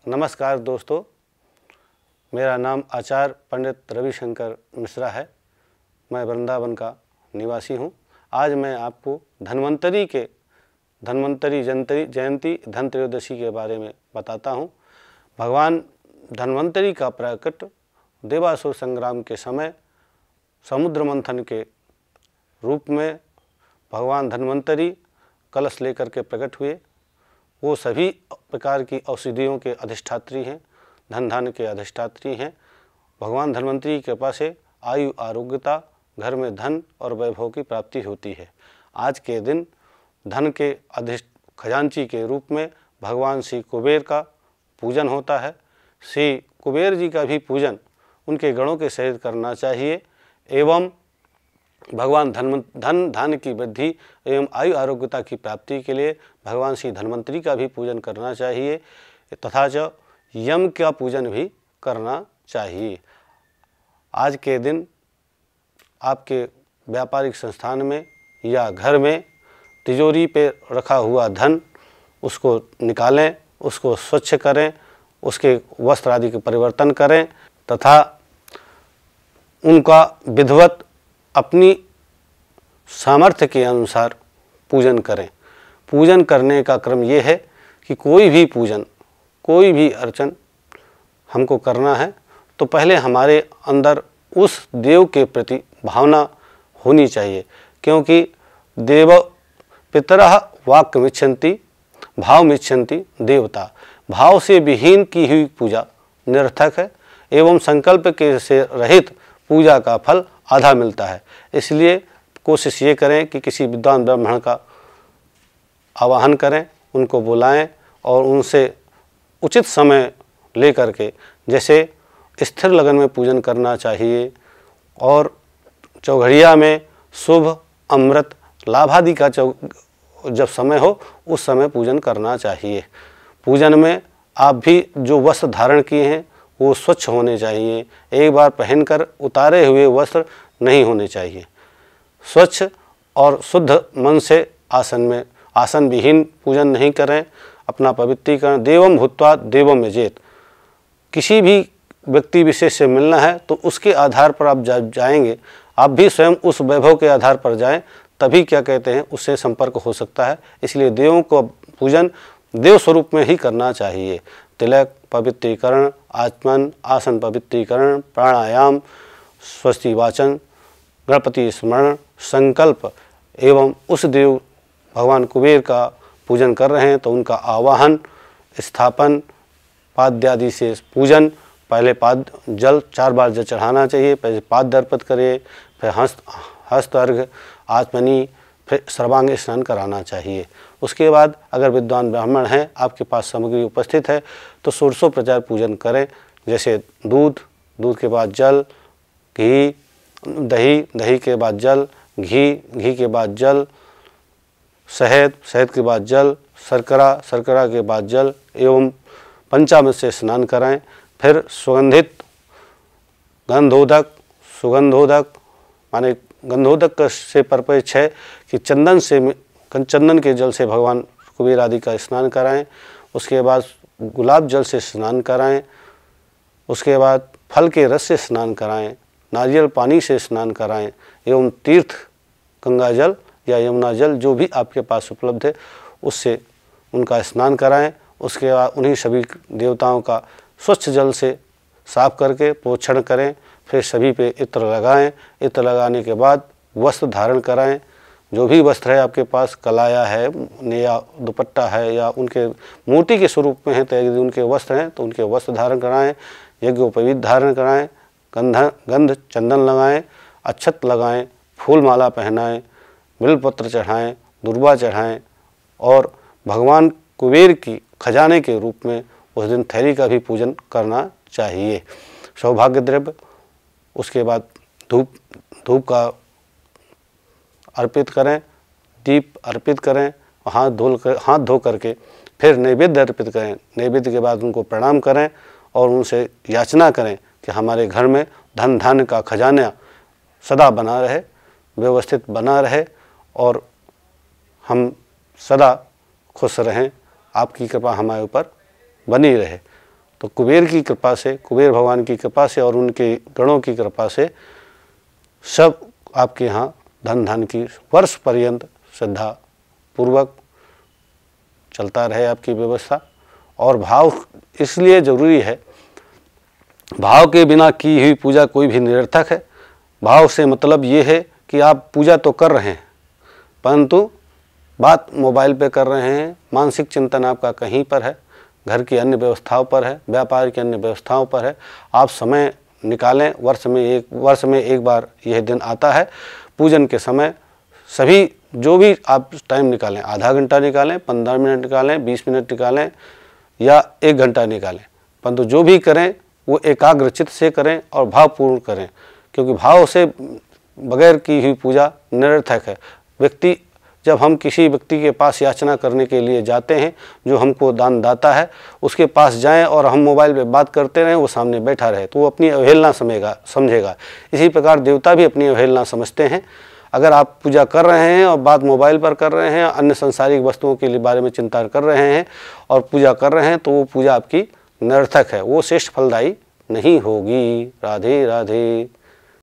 नमस्कार दोस्तों, मेरा नाम आचार्य पंडित रविशंकर मिश्रा है। मैं वृंदावन का निवासी हूँ। आज मैं आपको धन्वंतरी जयंती धन त्रयोदशी के बारे में बताता हूँ। भगवान धन्वंतरी का प्रकट देवासुर संग्राम के समय समुद्र मंथन के रूप में भगवान धन्वंतरी कलश लेकर के प्रकट हुए। वो सभी प्रकार की औषधियों के अधिष्ठात्री हैं, धन धान्य के अधिष्ठात्री हैं। भगवान धन्वंतरी की कृपा से आयु आरोग्यता, घर में धन और वैभव की प्राप्ति होती है। आज के दिन धन के खजांची के रूप में भगवान श्री कुबेर का पूजन होता है। श्री कुबेर जी का भी पूजन उनके गणों के सहित करना चाहिए एवं भगवान धन धान्य की वृद्धि एवं आयु आरोग्यता की प्राप्ति के लिए भगवान श्री धन्वंतरी का भी पूजन करना चाहिए तथा यम का पूजन भी करना चाहिए। आज के दिन आपके व्यापारिक संस्थान में या घर में तिजोरी पे रखा हुआ धन उसको निकालें, उसको स्वच्छ करें, उसके वस्त्र आदि के परिवर्तन करें तथा उनका विधिवत अपनी सामर्थ्य के अनुसार पूजन करें। पूजन करने का क्रम ये है कि कोई भी पूजन, कोई भी अर्चन हमको करना है तो पहले हमारे अंदर उस देव के प्रति भावना होनी चाहिए, क्योंकि देव पितरः वाक्यमिच्छन्ति भावमिच्छन्ति देवता। भाव से विहीन की हुई पूजा निरर्थक है एवं संकल्प के से रहित पूजा का फल आधा मिलता है। इसलिए कोशिश ये करें कि किसी विद्वान ब्राह्मण का आवाहन करें, उनको बुलाएं और उनसे उचित समय लेकर के, जैसे स्थिर लगन में पूजन करना चाहिए और चौघड़िया में शुभ अमृत लाभादि का जब समय हो उस समय पूजन करना चाहिए। पूजन में आप भी जो वस्त्र धारण किए हैं वो स्वच्छ होने चाहिए। एक बार पहनकर उतारे हुए वस्त्र नहीं होने चाहिए। स्वच्छ और शुद्ध मन से आसन विहीन पूजन नहीं करें। अपना पवित्रीकरण देवम भूत्वा देवम यजेत। किसी भी व्यक्ति विशेष से मिलना है तो उसके आधार पर आप जाएंगे, आप भी स्वयं उस वैभव के आधार पर जाएं, तभी क्या कहते हैं उससे संपर्क हो सकता है। इसलिए देवों को पूजन देव स्वरूप में ही करना चाहिए। तिलक, पवित्रीकरण, आचमन, आसन पवित्रीकरण, प्राणायाम, स्वस्ति वाचन, गणपति स्मरण, संकल्प एवं उस देव भगवान कुबेर का पूजन कर रहे हैं तो उनका आवाहन, स्थापन, पाद्यादि से पूजन। पहले जल 4 बार जल चढ़ाना चाहिए। पहले पाद्य अर्पित करिए, फिर हस्त अर्घ, आचमनी, फिर सर्वांग स्नान कराना चाहिए। उसके बाद अगर विद्वान ब्राह्मण हैं, आपके पास सामग्री उपस्थित है तो षोडशोपचार पूजन करें। जैसे दूध के बाद जल, घी, दही के बाद जल, घी के बाद जल, शहद के बाद जल, शर्करा के बाद जल एवं पंचामृत से स्नान कराएं। फिर सुगंधोदक माने गंधोदक से परपेक्ष है कि चंदन के जल से भगवान कुबेर आदि का स्नान कराएं। उसके बाद गुलाब जल से स्नान कराएं। उसके बाद फल के रस से स्नान कराएं, नारियल पानी से स्नान कराएं एवं तीर्थ गंगा जल या यमुना जल जो भी आपके पास उपलब्ध है उससे उनका स्नान कराएं। उसके बाद उन्हीं सभी देवताओं का स्वच्छ जल से साफ करके पोषण करें। फिर सभी पे इत्र लगाएं। इत्र लगाने के बाद वस्त्र धारण कराएं। जो भी वस्त्र है आपके पास, कलाया है या दुपट्टा है या उनके मूर्ति के स्वरूप में है तो यदि उनके वस्त्र हैं तो उनके वस्त्र धारण कराएं। यज्ञोपवीत धारण कराएं, गंध चंदन लगाएं, अक्षत लगाएं, फूल माला पहनाएं, बिल्वपत्र चढ़ाएं, दुर्वा चढ़ाएं और भगवान कुबेर की खजाने के रूप में उस दिन थैली का भी पूजन करना चाहिए। सौभाग्य द्रव्य, उसके बाद धूप का अर्पित करें, दीप अर्पित करें, हाथ धो करके फिर नैवेद्य अर्पित करें। नैवेद्य के बाद उनको प्रणाम करें और उनसे याचना करें कि हमारे घर में धन धान्य का खजाना सदा बना रहे, व्यवस्थित बना रहे और हम सदा खुश रहें। आपकी कृपा हमारे ऊपर बनी रहे। तो कुबेर की कृपा से, कुबेर भगवान की कृपा से और उनके गणों की कृपा से सब आपके यहाँ धन धान की वर्ष पर्यंत श्रद्धा पूर्वक चलता रहे आपकी व्यवस्था। और भाव इसलिए ज़रूरी है, भाव के बिना की हुई पूजा कोई भी निरर्थक है। भाव से मतलब ये है कि आप पूजा तो कर रहे हैं परंतु बात मोबाइल पे कर रहे हैं, मानसिक चिंतन आपका कहीं पर है, घर की अन्य व्यवस्थाओं पर है, व्यापार की अन्य व्यवस्थाओं पर है। आप समय निकालें, वर्ष में एक बार यह दिन आता है पूजन के समय। सभी जो भी आप टाइम निकालें, आधा घंटा निकालें, 15 मिनट निकालें, 20 मिनट निकालें या 1 घंटा निकालें, परंतु जो भी करें वो एकाग्रचित्त से करें और भावपूर्ण करें, क्योंकि भाव से बगैर की हुई पूजा निरर्थक है। व्यक्ति, जब हम किसी व्यक्ति के पास याचना करने के लिए जाते हैं, जो हमको दान दाता है, उसके पास जाएं और हम मोबाइल पे बात करते रहें, वो सामने बैठा रहे, तो वो अपनी अवहेलना समझेगा। इसी प्रकार देवता भी अपनी अवहेलना समझते हैं। अगर आप पूजा कर रहे हैं और बात मोबाइल पर कर रहे हैं, अन्य सांसारिक वस्तुओं के बारे में चिंता कर रहे हैं और पूजा कर रहे हैं, तो वो पूजा आपकी निरर्थक है, वो श्रेष्ठ फलदायी नहीं होगी। राधे राधे।